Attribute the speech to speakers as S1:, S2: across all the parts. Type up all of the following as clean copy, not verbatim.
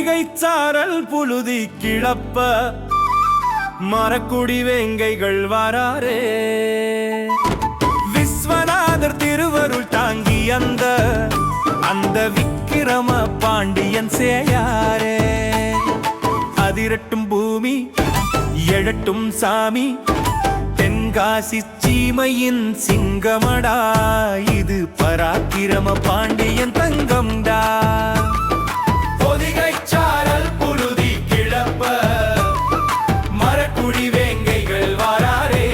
S1: பொதிகை சாரல் புழுதி கிளப்ப மரக்குடி வேங்கைகள் வராரே. விஸ்வநாதர் திருவருள் தாங்கி அந்த அந்த விக்கிரம பாண்டியன் சேயாரே. அதிரட்டும் பூமி எழட்டும் சாமி, தென்காசி சீமையின் சிங்கமடா, இது பராக்கிரம பாண்டியன் தங்கம்டா. பொதிகை சாரல் புழுதி கிளப்ப மரக்குடி வேங்கைகள் வாராரே.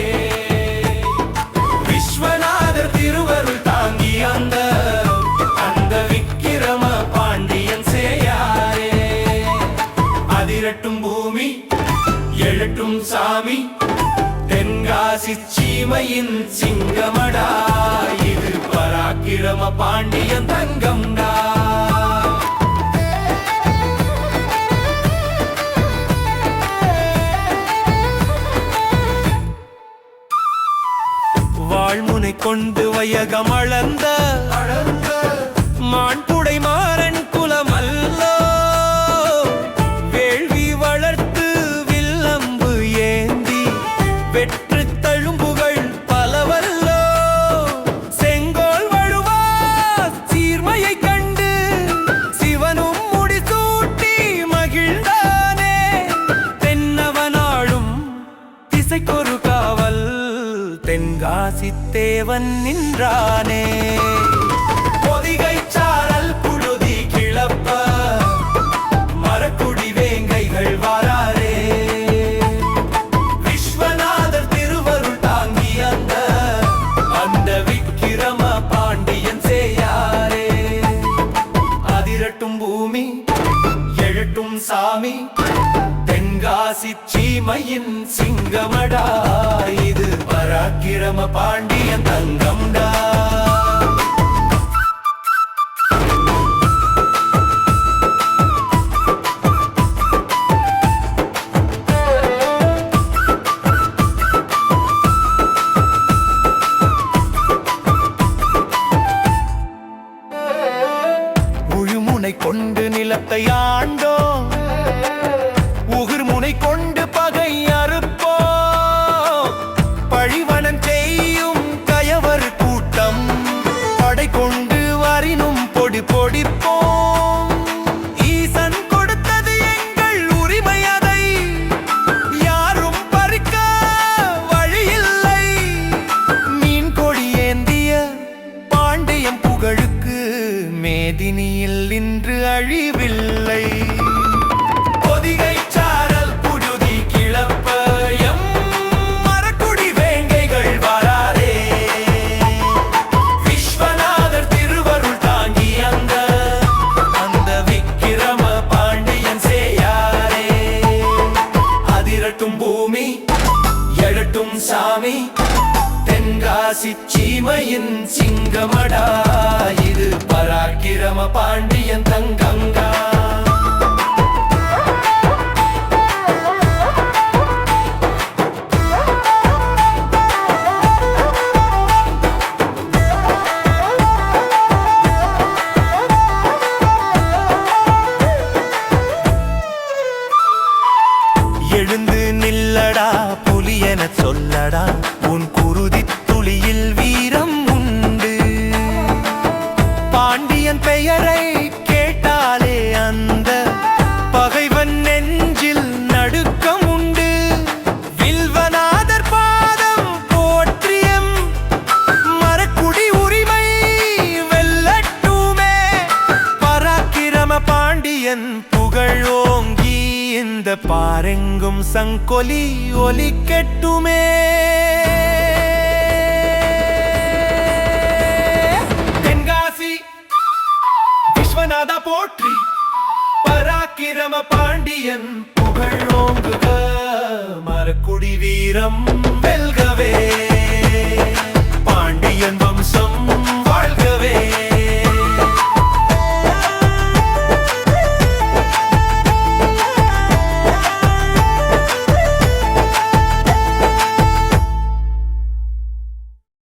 S1: விஸ்வநாதர் திருவருள் தாங்கி அந்த அந்த விக்கிரம பாண்டியன் சேயாரே. அதிரட்டும் பூமி எழட்டும் சாமி, தென்காசி சீமையின் சிங்கமடா, இது பராக்கிரம பாண்டியன் தங்கம்டா. வாழ்முனை கொண்டு வையகம் அளந்த மாண்புடை மாறன் குலம் அல்லோ. வேள்வி வளர்த்து வில்லம்பு ஏந்தி வெற்று தழும்புகள் பலவல்லோ. செங்கோல் வழுவா சீர்மையை கண்டு சிவனும் முடிசூட்டி மகிழ்ந்தானே. தென்னவனாளும் திசைக்கொரு காவல் தென்காசி தேவன் நின்றானே. பொதிகை சாரல் புழுதி கிளப்ப மரக்குடி வேங்கைகள் வாராரே. விஸ்வநாதர் திருவருள் தாங்கி அந்த அந்த விக்கிரம பாண்டியன் சேயாரே. அதிரட்டும் பூமி எழட்டும் சாமி, தென்காசி சீமையின் சிங்கமடா, இது பராக்கிரம பாண்டியன் தங்கம்டா. உழுமுனை கொண்டு நிலத்தை ஆண்டோ, உகிர்முனை கொண்டு பகை அறுப்போ. பழிவனம் செய்யும் கயவர் கூட்டம் படை கொண்டு வரினும் பொடி பொடிப்போம். ஈசன் கொடுத்தது எங்கள் உரிமை, அதை யாரும் பறிக்க வழியில்லை. மீன் கொடி ஏந்திய பாண்டியம் புகழுக்கு மேதினியில் இன்று அழிவில்லை. பொதிகை சாரல் புழுதி கிளப்ப எம் மரக்குடி வேங்கைகள் வாராரே. விஸ்வநாதர் திருவருள் தாங்கி அந்த அந்த விக்கிரம பாண்டியன் சேயாரே. அதிரட்டும் பூமி எழட்டும் சாமி, தென்காசி சீமையின் சிங்கமடா, இது பராக்கிரம பாண்டியன் தங்கம்டா. எழுந்து நில்லடா புலியென சொல்லடா, உன் குருதி துளியில் வீரம் உண்டு. பாண்டியன் பெயரை கேட்டாலே அந்த பகைவன் நெஞ்சில் நடுக்கம் உண்டு. வில்வநாதர் பாதம் போற்றியம் மரக்குடி உரிமை வெல்லட்டுமே. பராக்கிரம பாண்டியன் புகழோங்கி இந்த பாரெங்கும் சங்கொலி ஒலிக்கட்டுமே. தென்காசி விஸ்வநாதா போற்றி, பராக்கிரம பாண்டியன் புகழோங்குக, மரக்குடி வீரம் வெல்கவே.